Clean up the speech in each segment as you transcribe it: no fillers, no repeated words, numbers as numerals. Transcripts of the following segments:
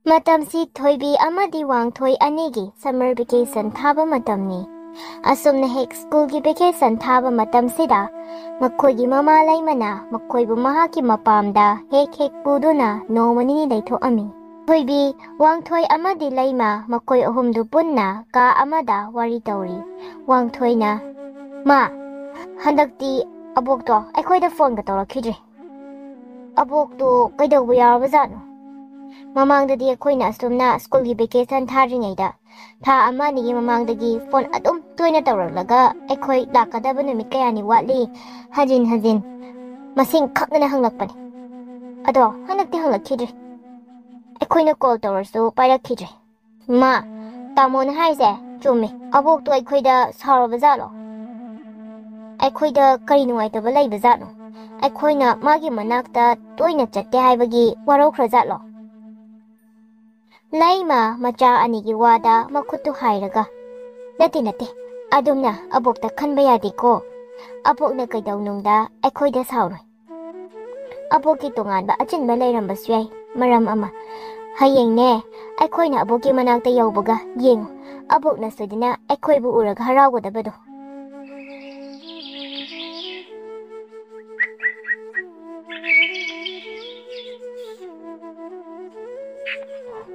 Matamsi thoibi amadi wangthoi anigi summer vacation thaba matamni. Asumna hek school gi vacation thaba matamsida makhoi gi mama laimana makhoi bu mahaki mapamda hek puduna nomani leithoami. Thoibi wangthoi amadi laima makhoi ahumdu punna ka amada wari tauri. Wangthoina ma handakti abokto aikhoida phone ga tawrakhidre. Abokto kaidawbu yarabazano. Mamangdadi akoina asumna school gi vacation thadringaida tha amani mamangdagi phone adum toina tawraklaga aikoi lakadaba numit kayani watli hajin masing khakna hanglakpani ado hanakti hanglakhidre aikoina call tawrsu pairakhidre ma tamon haise chumi abok to aikoida sarabazalo aikoida kari nuwaitaba laibazalo aikoina magi manakta toina chatte haibagi waraukhrazalo Laima macha anigi wada makutu hairaga. Nate. Adumna abokta khanba yadiko. Abokna kaidawnungda aikhoida sauroi. Aboki tonganba achinba leirambas yai maram ama. Hayengne aikhoina aboki manakta yaubaga yengu. Abokna sodina aikhoibu uraga harawadabado.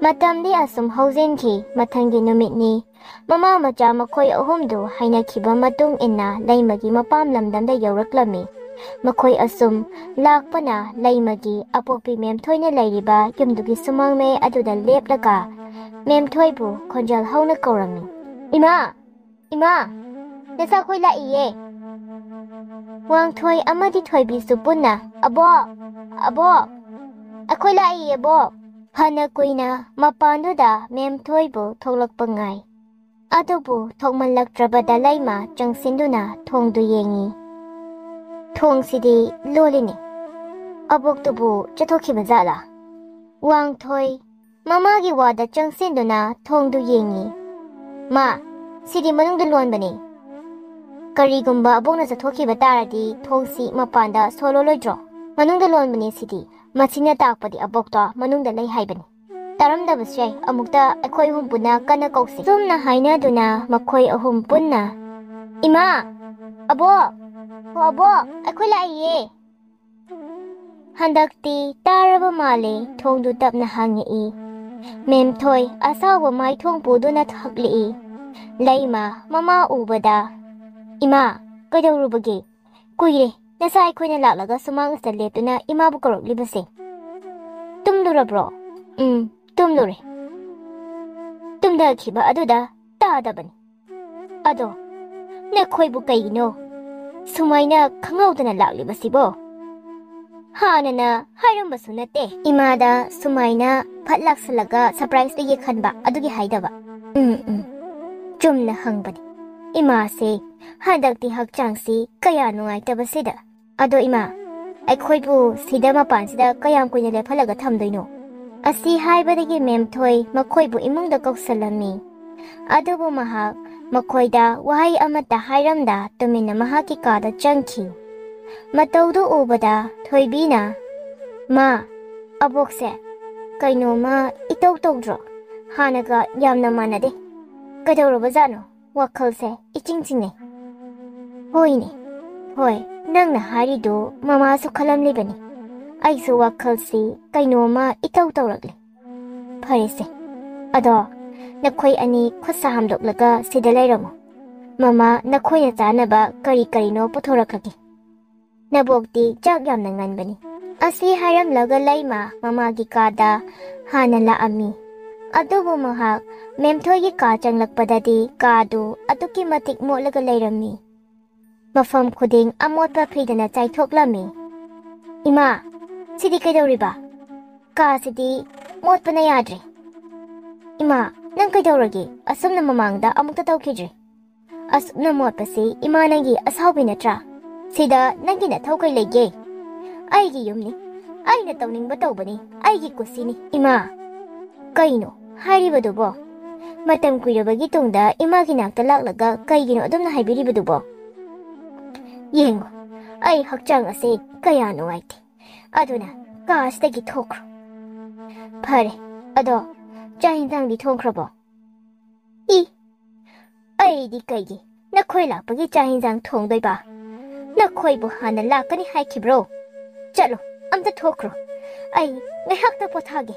Matamdi asum hauzinki mathangi numitni mama macha makhoi ahumdu hainakhiba matung inna laimagi mapam lamdamda yawraklami makhoi asum lakpana laimagi apopi memthoina leiriba yumdugi sumangme aduda leplaga memthoibu khonjal hauna kaurami ima nasa khoi la iye wangthoi amadi thoibi supunna abo akhoi la iye bo Hana kuina mapanduda memthoibu thoglakpangai. Adubu thokmanlaktrabada laima changsinduna thongdu yengi. Thongsidi lolini. Aboktubu chathokhibazala. Wangthoi mamagi wada changsinduna thongdu yengi. Ma, sidi manungdu lonbani. Karigumba abokna chathokiba taradi thongsi mapanda sololoidro. Manungdu lonbani sidi. Masina takpadi abokta manungda lay haibani. Taramdabas yay amukta akoy humpuna kana kausi. Sumna hainaduna makoy ahumpuna. Ima! Abo! Akoy laiye! Handakti taraba mali thongdu tapna hangi. Memthoy asawa may thongpudo na thakli. Layma mama ubada. Ima! Kadawrubagi. Kuire! Nasa aikoy na lalaga sumang sa leto na imabukarok libase. Tumdura bro. Tumdure. Tumda kiba aduda tadabani. Ado, nakoy bukay no. Sumay na kangawda na laklibasi bo. Hana na hayrambaso nate. Imada sumay na patlaksalaga surprise na yekhan ba adugi haidaba. Jum na hangbani. Imase handakti hakchangsi kaya nungaitabasida. Ado ima, aikhoibu sida mapansida kayam kuina lephalaga thamdoino. Asi haibadagi memthoi makhoibu imungda koksalami. Adubu mahak makhoida wahai amata hairamda tumina mahaki kada changki. Mataudu ubada thoibina. Ma, abokse, kaino ma itaw-tawdro. Hanaga yamna manade. Kadawrabazano, wakhalse iching-chingne. Hoine, hoi. Nangna harido mama su khalamlibani. Aisu wakhalsi kainoma itaw tawragli. Pharese. Ado nakhoi ani khusa hamdoklaga sida lairamo. Mama nakhoi na chanaba kari no puthorakhagi. Nabokti chak yamna nganbani. Asi haramlaga laima mama gi kada hana laami. Adubu mahak memthoi gi ka changlakpadadi kadu atuki matik molaga lairami. Mafam khuding amotpa phidana chaithokhlami. Ima, sidi kaidawriba? Ka sidi motpana yadre. Ima, nang kaidawragi asumna mamangda amukta tawkhidre. Asumna motpasi ima nangi asawbi natra. Sida nangi na thawkai lege. Aigi yumni. Aina tawningba tawbani. Aigi kusini. Ima, kaino haribadubo. Matam kuirabagi tungda imagi nakta laklaga kaigino adumna haibiribadubo. Yengo, ay hakchang ase kaya nuwaiti. Aduna, kaasdagi thokro. Phare, ado ꯆꯥꯛ ꯌꯦꯟꯁꯥꯡꯗꯤ ꯊꯣꯡꯈ꯭ꯔꯕꯣ? ꯑꯩꯗꯤ ꯀꯩꯒꯤ ꯅꯈꯣꯏ ꯂꯥꯛꯄꯒꯤ ꯆꯥꯛ ꯌꯦꯟꯁꯥꯡ ꯊꯣꯡꯗꯣꯏꯕ? ꯅꯈꯣꯏꯕꯨ ꯍꯥꯟꯅ ꯂꯥꯛꯀꯅꯤ ꯍꯥꯏꯈꯤꯕ꯭ꯔꯣ? ꯆꯠꯂꯣ, ꯑꯝꯇ ꯊꯣꯛꯈ꯭ꯔꯣ. ꯑꯩ ꯉꯥꯏꯍꯥꯛꯇ ꯄꯣꯊꯥꯒꯦ.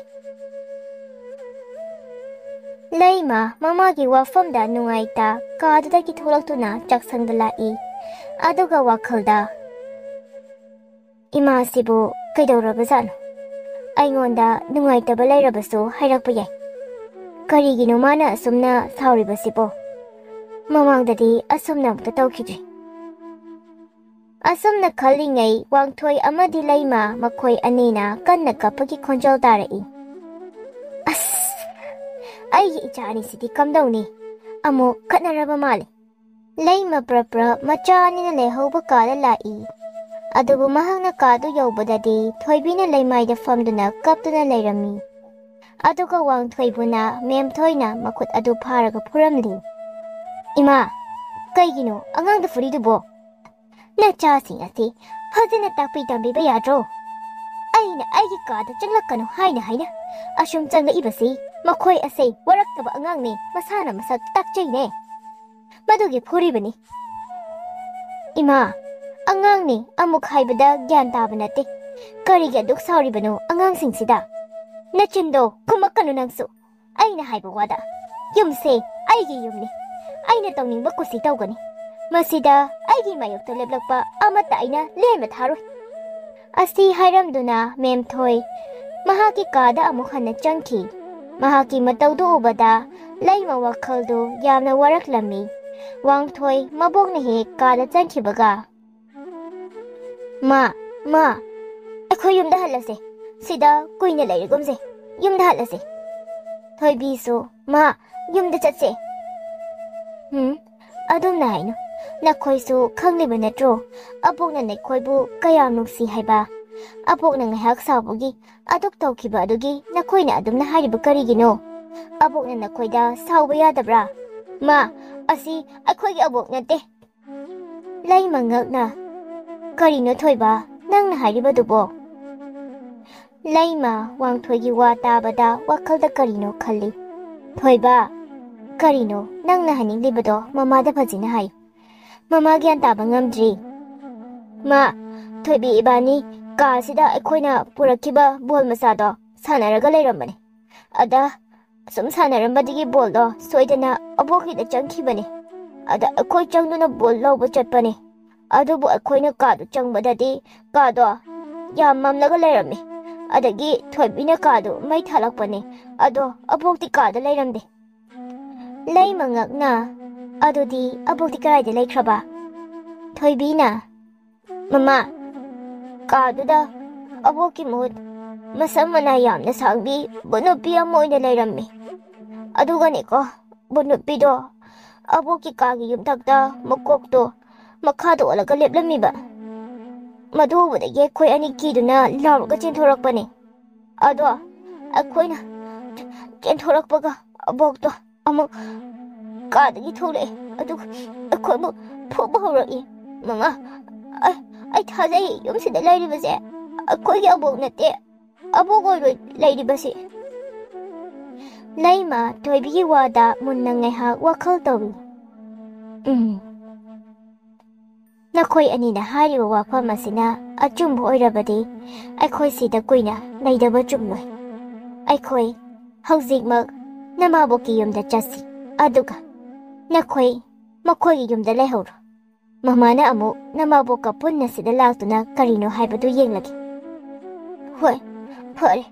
ꯂꯩꯃ ꯃꯃꯥꯒꯤ ꯋꯥꯐꯝꯗ ꯅꯨꯡꯉꯥꯏꯇ ꯀꯥꯗꯨꯗꯒꯤ ꯊꯣꯛꯂꯛꯇꯨꯅ ꯆꯥꯛꯁꯪꯗ ꯂꯥꯛꯏ. ꯑꯗꯨꯒ ꯋꯥꯈꯜꯗ ꯏꯃꯥꯁꯤꯕꯨ ꯀꯩꯗꯧꯔꯕꯖꯥꯠꯅꯣ? ꯑꯩꯉꯣꯟꯗ ꯅꯨꯡꯉꯥꯏꯇꯕ ꯂꯩꯔꯕꯁꯨ ꯍꯥꯏꯔꯛꯄ ꯌꯥꯏ. ꯀꯔꯤꯒꯤꯅꯣ ꯃꯥꯅ ꯑꯁꯨꯝꯅ ꯁꯥꯎꯔꯤꯕꯁꯤꯕꯣ? ꯃꯃꯥꯡꯗꯗꯤ ꯑꯁꯨꯝꯅ ꯑꯃꯨꯛꯇ ꯇꯧꯈꯤꯗ꯭ꯔꯤ. ꯑꯁꯨꯝꯅ ꯈꯜꯂꯤꯉꯩ ꯋꯥꯡꯊꯣꯏ ꯑꯃꯗꯤ ꯂꯩꯃ ꯃꯈꯣꯏ ꯑꯅꯤꯅ ꯀꯟꯅ ꯀꯞꯄꯒꯤ ꯈꯣꯟꯖꯦꯜ ꯇꯥꯔꯛꯏ. ꯑꯁ, ꯑꯩꯒꯤ ꯏꯆꯥ ꯑꯅꯤꯁꯤꯗꯤ ꯀꯝꯗꯧꯅꯤ? ꯑꯃꯨꯛ ꯈꯠꯅꯔꯕ ꯃꯥꯜꯂꯤ. ꯂꯩꯃ ꯄ꯭ꯔꯞ ꯃꯆꯥ ꯑꯅꯤꯅ ꯂꯩꯍꯧꯕ ꯀꯥꯗ ꯂꯥꯛꯏ. ꯑꯗꯨꯕꯨ ꯃꯍꯥꯛꯅ ꯀꯥꯗꯨ ꯌꯧꯕꯗꯗꯤ ꯊꯣꯏꯕꯤꯅ ꯂꯩꯃꯥꯏꯗ ꯐꯝꯗꯨꯅ ꯀꯞꯇꯨꯅ ꯂꯩꯔꯝꯃꯤ. ꯑꯗꯨꯒ ꯋꯥꯡꯊꯣꯏꯕꯨꯅ ꯃꯦꯝꯊꯣꯏꯅ ꯃꯈꯨꯠ ꯑꯗꯨ ꯐꯥꯔꯒ ꯐꯨꯔꯝꯂꯤ. ꯏꯃꯥ, ꯀꯩꯒꯤꯅꯣ ꯑꯉꯥꯡꯗ ꯐꯨꯔꯤꯗꯨꯕꯣ? ꯅꯆꯥꯁꯤꯡ ꯑꯁꯤ ꯐꯖꯅ ꯇꯥꯛꯄꯤ ꯇꯝꯕꯤꯕ ꯌꯥꯗ꯭ꯔꯣ? ꯑꯩꯅ ꯑꯩꯒꯤ ꯀꯥꯗ ꯆꯪꯂꯛꯀꯅꯨ ꯍꯥꯏꯅ ꯑꯁꯨꯝ ꯆꯪꯂꯛꯏꯕꯁꯤ ꯃꯈꯣꯏ ꯑꯁꯤ ꯋꯥꯔꯛꯇꯕ ꯑꯉꯥꯡꯅꯤ, ꯃꯁꯥꯅ ꯃꯁꯛ ꯇꯥꯛꯆꯩꯅꯦ. ꯃꯗꯨꯒꯤ ꯐꯨꯔꯤꯕꯅꯤ. ꯏꯃꯥ, ꯑꯉꯥꯡꯅꯤ ꯑꯃꯨꯛ ꯍꯥꯏꯕꯗ ꯒ꯭ꯌꯥꯟ ꯇꯥꯕ ꯅꯠꯇꯦ. ꯀꯔꯤꯒꯤ ꯑꯗꯨꯛ ꯁꯥꯎꯔꯤꯕꯅꯣ ꯑꯉꯥꯡꯁꯤꯡꯁꯤꯗ? ꯅꯆꯤꯟꯗꯣ ꯈꯨꯝꯃꯛꯀꯅꯨ ꯅꯪꯁꯨ. ꯑꯩꯅ ꯍꯥꯏꯕ ꯋꯥꯗ. ꯌꯨꯝꯁꯦ ꯑꯩꯒꯤ ꯌꯨꯝꯅꯤ. ꯑꯩꯅ ꯇꯧꯅꯤꯡꯕ ꯀꯨꯁꯤ ꯇꯧꯒꯅꯤ. ꯃꯁꯤꯗ ꯑꯩꯒꯤ ꯃꯥꯌꯣꯛꯇ ꯂꯦꯞꯂꯛꯄ ꯑꯃꯠꯇ ꯑꯩꯅ ꯂꯦꯝꯅ ꯊꯥꯔꯣꯏ. ꯑꯁꯤ ꯍꯥꯏꯔꯝꯗꯨꯅ ꯃꯦꯝꯊꯣꯏ ꯃꯍꯥꯛꯀꯤ ꯀꯥꯗ ꯑꯃꯨꯛ ꯍꯟꯅ ꯆꯪꯈꯤ. ꯃꯍꯥꯛꯀꯤ ꯃꯇꯧꯗꯨ ꯎꯕꯗ ꯂꯩꯃ ꯋꯥꯈꯜꯗꯨ ꯌꯥꯝꯅ ꯋꯥꯔꯛꯂꯝꯃꯤ. ꯋꯥꯡꯊꯣꯏ ꯃꯕꯣꯛꯅ ꯍꯦꯛ ꯀꯥꯗ ꯆꯪꯈꯤꯕꯒ, ꯃꯥ, ꯑꯩꯈꯣꯏ ꯌꯨꯝꯗ ꯍꯜꯂꯁꯦ. ꯁꯤꯗ ꯀꯨꯏꯅ ꯂꯩꯔꯒꯨꯝꯁꯦ. ꯌꯨꯝꯗ ꯍꯜꯂꯁꯦ. ꯊꯣꯏꯕꯤꯁꯨ, ꯃꯥ, ꯌꯨꯝꯗ ꯆꯠꯁꯦ. ꯑꯗꯨꯝꯅ ꯍꯥꯏꯅꯨ. ꯅꯈꯣꯏꯁꯨ ꯈꯪꯂꯤꯕ ꯅꯠꯇ꯭ꯔꯣ ꯑꯕꯣꯛꯅ ꯅꯈꯣꯏꯕꯨ ꯀꯌꯥꯝ ꯅꯨꯡꯁꯤ ꯍꯥꯏꯕ? ꯑꯕꯣꯛꯅ ꯉꯥꯏꯍꯥꯛ ꯁꯥꯎꯕꯒꯤ ꯑꯗꯨꯛ ꯇꯧꯈꯤꯕ ꯑꯗꯨꯒꯤ ꯅꯈꯣꯏꯅ ꯑꯗꯨꯝꯅ ꯍꯥꯏꯔꯤꯕ ꯀꯔꯤꯒꯤꯅꯣ? ꯑꯕꯣꯛꯅ ꯅꯈꯣꯏꯗ ꯁꯥꯎꯕ ꯌꯥꯗꯕ꯭ꯔꯥ? ꯃꯥ, ꯑꯁꯤ ꯑꯩꯈꯣꯏꯒꯤ ꯑꯕꯣꯛ ꯅꯠꯇꯦ. ꯂꯩꯃ ꯉꯛꯅ, ꯀꯔꯤꯅꯣ ꯊꯣꯏꯕ ꯅꯪꯅ ꯍꯥꯏꯔꯤꯕꯗꯨꯕꯣ? ꯂꯩꯃ ꯋꯥꯡꯊꯣꯏꯒꯤ ꯋꯥ ꯇꯥꯕꯗ ꯋꯥꯈꯜꯗ ꯀꯔꯤꯅꯣ ꯈꯜꯂꯤ. ꯊꯣꯏꯕ, ꯀꯔꯤꯅꯣ ꯅꯪꯅ ꯍꯥꯏꯅꯤꯡꯂꯤꯕꯗꯣ ꯃꯃꯥꯗ ꯐꯖꯅ ꯍꯥꯏꯌꯨ. ꯃꯃꯥ ꯒ꯭ꯌꯥꯟ ꯇꯥꯕ ꯉꯝꯗ꯭ꯔꯤ. ꯃꯥ, ꯊꯣꯏꯕꯤ ꯏꯕꯥꯅꯤ ꯀꯥꯁꯤꯗ ꯑꯩꯈꯣꯏꯅ ꯄꯨꯔꯛꯈꯤꯕ ꯕꯣꯜ ꯃꯆꯥꯗꯣ ꯁꯥꯟꯅꯔꯒ ꯂꯩꯔꯝꯕꯅꯦ. ꯑꯗ ꯁꯨꯝ ꯁꯥꯟꯅꯔꯝꯕꯗꯒꯤ ꯕꯣꯜꯗꯣ ꯁꯣꯏꯗꯅ ꯑꯕꯣꯛꯀꯤꯗ ꯆꯪꯈꯤꯕꯅꯦ. ꯑꯗ ꯑꯩꯈꯣꯏ ꯆꯪꯗꯨꯅ ꯕꯣꯜ ꯂꯧꯕ ꯆꯠꯄꯅꯦ. ꯑꯗꯨꯕꯨ ꯑꯩꯈꯣꯏꯅ ꯀꯥꯗꯨ ꯆꯪꯕꯗꯗꯤ ꯀꯥꯗꯣ ꯌꯥꯝ ꯃꯝꯂꯒ ꯂꯩꯔꯝꯃꯦ. ꯑꯗꯒꯤ ꯊꯣꯏꯕꯤꯅ ꯀꯥꯗꯨ ꯃꯩ ꯊꯥꯜꯂꯛꯄꯅꯦ. ꯑꯗꯣ ꯑꯕꯣꯛꯇꯤ ꯀꯥꯗ ꯂꯩꯔꯝꯗꯦ. ꯂꯩꯃ ꯉꯛꯅ, ꯑꯗꯨꯗꯤ ꯑꯕꯣꯛꯇꯤ ꯀꯗꯥꯏꯗ ꯂꯩꯈ꯭ꯔꯕ? ꯊꯣꯏꯕꯤꯅ, ꯃꯃꯥ, ꯀꯥꯗꯨꯗ ꯑꯕꯣꯛꯀꯤ ꯃꯍꯨꯠ ꯃꯁꯝ ꯃꯅꯥ ꯌꯥꯝꯅ ꯁꯥꯡꯕꯤ ꯕꯨꯠ ꯅꯨꯄꯤ ꯑꯃ ꯑꯣꯏꯅ ꯂꯩꯔꯝꯃꯦ. ꯑꯗꯨꯒꯅꯦꯀꯣ, ꯕꯨꯠ ꯅꯨꯄꯤꯗꯣ ꯑꯕꯣꯛꯀꯤ ꯀꯥꯒꯤ ꯌꯨꯝꯊꯛꯇ ꯃꯀꯣꯛꯇꯣ ꯃꯈꯥꯗ ꯑꯣꯜꯂꯒ ꯂꯦꯞꯂꯝꯃꯤꯕ. ꯃꯗꯨ ꯎꯕꯗꯒꯤ ꯑꯩꯈꯣই ꯑꯅꯤ ꯀꯤꯗꯨꯅ ꯂꯥꯎꯔꯒ ꯆꯦꯟꯊꯣꯔꯛꯄꯅꯦ. ꯑꯗꯣ ꯑꯩꯈꯣꯏꯅ ꯆꯦꯟꯊꯣꯔꯛꯄꯒ ꯑꯕꯣꯛꯇꯣ ꯑꯃꯨꯛ ꯀꯥꯗꯒꯤ ꯊꯣꯛꯂꯛꯑꯦ. ꯑꯗꯨꯒ ꯑꯩꯈꯣꯏꯕꯨ ꯐꯨꯕ ꯍꯧꯔꯛꯏ. ꯃꯃꯥ, ꯑꯩ ꯊꯥꯖꯩ ꯌꯨꯝꯁꯤꯗ ꯂꯩꯔꯤꯕꯁꯦ ꯑꯩꯈꯣꯏꯒꯤ ꯑꯕꯣꯛ ꯅꯠꯇꯦ. ꯑꯕꯣꯛ ꯑꯣꯏꯔꯣꯏ ꯂꯩꯔꯤꯕꯁꯤ. ꯂꯩꯃ ꯊꯣꯏꯕꯤꯒꯤ ꯋꯥꯗ ꯃꯨꯟꯅ ꯉꯥꯏꯍꯥꯛ ꯋꯥꯈꯜ ꯇꯧꯏ. ꯅꯈꯣꯏ ꯑꯅꯤꯅ ꯍꯥꯏꯔꯤꯕ ꯋꯥꯐꯝ ꯑꯁꯤꯅ ꯑꯆꯨꯝꯕ ꯑꯣꯏꯔꯕꯗꯤ ꯑꯩꯈꯣꯏ ꯁꯤꯗ ꯀꯨꯏꯅ ꯂꯩꯗꯕ ꯆꯨꯝꯂꯣꯏ. ꯑꯩꯈꯣꯏ ꯍꯧꯖꯤꯛꯃꯛ ꯅꯃꯥꯕꯣꯛꯀꯤ ꯌꯨꯝꯗ ꯆꯠꯁꯤ. ꯑꯗꯨꯒ ꯅꯈꯣꯏ ꯃꯈꯣꯏꯒꯤ ꯌꯨꯝꯗ ꯂꯩꯍꯧꯔꯣ. ꯃꯃꯥꯅ ꯑꯃꯨꯛ ꯅꯃꯥꯕꯣꯛꯀ ꯄꯨꯟꯅ ꯁꯤꯗ ꯂꯥꯛꯇꯨꯅ ꯀꯔꯤꯅꯣ ꯍꯥꯏꯕꯗꯨ ꯌꯦꯡꯂꯒꯦ. ꯍꯣꯏ, ꯐꯔꯦ.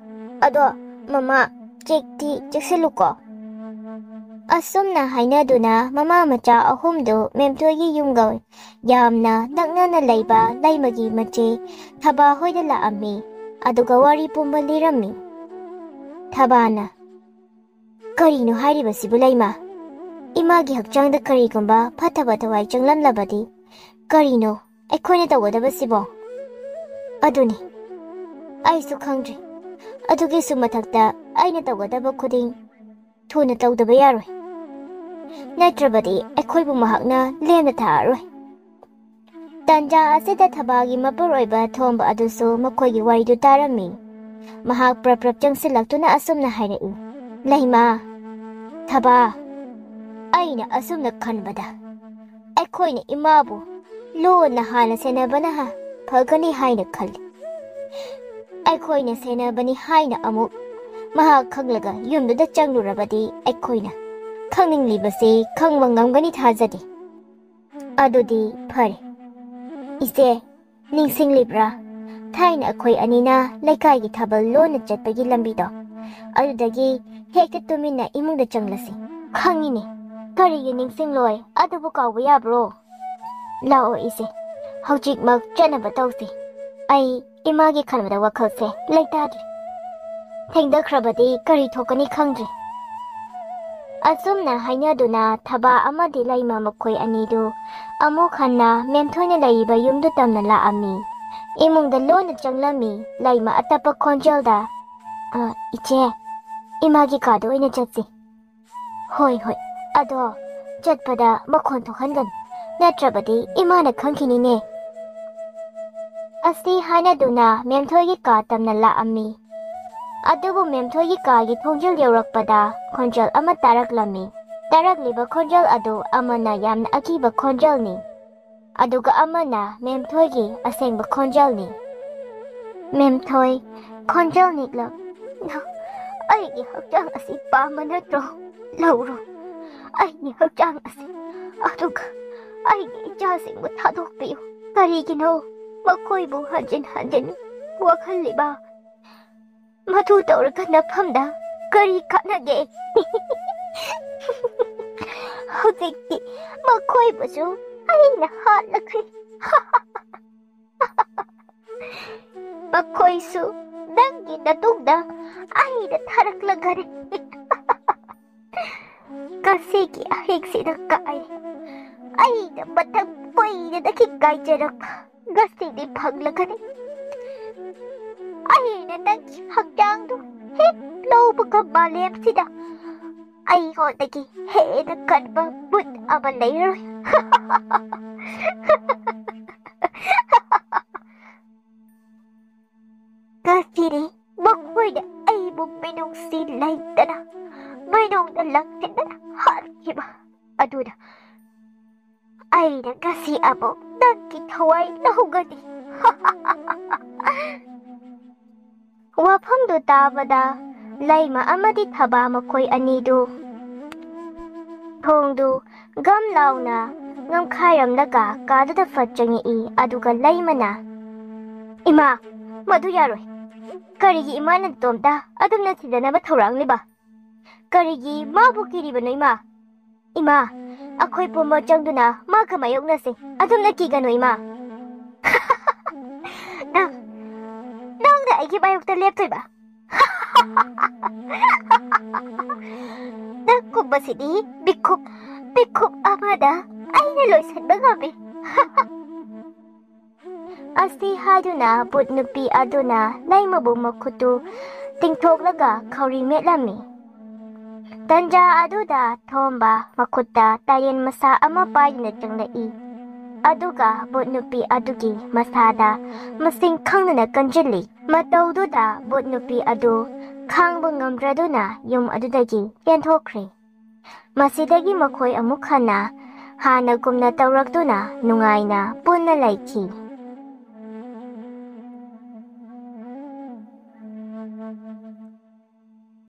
ꯑꯗꯣ ꯃꯃꯥ, ꯆꯦꯛꯇꯤ ꯆꯦꯛꯁꯤꯜꯂꯨꯀꯣ. ꯑꯁꯨꯝꯅ ꯍꯥꯏꯅꯗꯨꯅ ꯃꯃꯥ ꯃꯆꯥ ꯑꯍꯨꯝꯗꯨ ꯃꯦꯝꯊꯣꯏꯒꯤ ꯌꯨꯝꯒ ꯌꯥꯝꯅ ꯅꯛꯅꯅ ꯂꯩꯕ ꯂꯩꯃꯒꯤ ꯃꯆꯦ ꯊꯕꯥ ꯍꯣꯏꯗ ꯂꯥꯛꯑꯝꯃꯤ. ꯑꯗꯨꯒ ꯋꯥꯔꯤ ꯄꯨꯝꯕ ꯂꯤꯔꯝꯃꯤ. ꯊꯕꯥꯅ, ꯀꯔꯤꯅꯣ ꯍꯥꯏꯔꯤꯕꯁꯤꯕꯨ ꯂꯩꯃ? ꯏꯃꯥꯒꯤ ꯍꯛꯆꯥꯡꯗ ꯀꯔꯤꯒꯨꯝꯕ ꯐꯠꯇꯕ ꯊꯋꯥꯏ ꯆꯪꯂꯝꯂꯕꯗꯤ ꯀꯔꯤꯅꯣ ꯑꯩꯈꯣꯏꯅ ꯇꯧꯒꯗꯕꯁꯤꯕꯣ? ꯑꯗꯨꯅꯤ ꯑꯩꯁꯨ ꯈꯪꯗ꯭ꯔꯤ. ꯑꯗꯨꯒꯤꯁꯨ ꯃꯊꯛꯇ ꯑꯩꯅ ꯇꯧꯒꯗꯕ ꯈꯨꯗꯤꯡ ꯊꯨꯅ ꯇꯧꯗꯕ ꯌꯥꯔꯣꯏ. ꯅꯠꯇ꯭ꯔꯕꯗꯤ ꯑꯩꯈꯣꯏꯕꯨ ꯃꯍꯥꯛꯅ ꯂꯦꯝꯅ ꯊꯥꯔꯔꯣꯏ. ꯇꯟꯖꯥ ꯑꯁꯤꯗ ꯊꯕꯥꯒꯤ ꯃꯄꯨꯔꯣꯏꯕ ꯊꯣꯝꯕ ꯑꯗꯨꯁꯨ ꯃꯈꯣꯏꯒꯤ ꯋꯥꯔꯤꯗꯨ ꯇꯥꯔꯝꯃꯤ. ꯃꯍꯥꯛ ꯄ꯭ꯔꯞ ꯆꯪꯁꯤꯜꯂꯛꯇꯨꯅ ꯑꯁꯨꯝꯅ ꯍꯥꯏꯔꯛꯏ. Laima, Thaba, aina asumna khanbada. Aikhoina imabu lo na hana senabana ha phagani haina khal. Aikhoina senabani haina amuk maha khanglaga yumduda changlurabadi aikhoina khanginglibase khangwa ngamgani thajadi. Adudi phare. Ise ningsinglibra thaina akhoi anina laikai thabal lona chatpagi lambido. Adudagi hekta tumina imungda changlasi. Khangini karigi ningsingloi adubu kawba yabro. Lao ise hawjikmak chanaba tawsi. Ai imagi khanbada wakhalse laitadri. Thengdakhrabadi kari thokani khangdri. Asumna hainaduna Thaba amadi Laima makhoi anidu amuk hanna memthoina laiba yumdu tamna laami. Imungda lona changlami Laima atapa khonjalda. Iche imagi kado oina chatsi. Hoi hoi ado chatpada makhon thokhangan natrabadi imana khangkhinine. Asi hainaduna memthoigi ka tamna laami. Adubu memthoigi kaagi thongjal yaurakpada khonjal ama taraklami. Tarakliba khonjal adu amana yamna akiba khonjalni. Aduga amana memthoigi asengba khonjalni. Memthoi khonjal niklab. Aigi hakjang asi pama natro lauro. Aigi hakjang asi aduga aigi ijasingbu thadokpiyo. Karigino makoibu hanjin wakhalliba. Matu tauraga nafamda kari kanage. Hojikti makoibusu aina hatlakri. Makoisu dangi natugda aina tharaklagare. Kasigi ahigsida kai. Aina matang poida daki kaijarak. Gasidi paglagare. Aina dangi hakjangdu hek lawbaga malepsida. Ai hodagi hena kadba but abalairoy. Kasiri makoida aibu minungsi laitana. Minungda langtindana harkiba. Aduda aina kasi abo dangi thawai lahugadi. Wafamdu tabada Laima amadi Thaba makhoi anidu thongdu gam launa ngamkhairamlaga kaduda fatchangi aduga Laimana Ima madu yaroi karigi imana tomda adumna sidanaba thaurangliba karigi mabu kiribano Ima akhoi poma changduna ma kamayoknase adumna kigano Ima Nangda aigi bayokta leptoiba Nakubasidi bikup amada aina loisanba ngami. Asti haduna Bhoot Nupi aduna Laimabu makutu tingthoklaga khawri metlami. Tanja aduda thomba makutta tayen masa ama paina changlai. Aduga Bhoot Nupi adugi masada masing khangnana kanjili. Mataududa Bhoot Nupi adu khangba ngamdraduna yum adudagi yenthokre. Masidagi makhoi amukhana hana gumna tawrakduna nungaina punna laiki.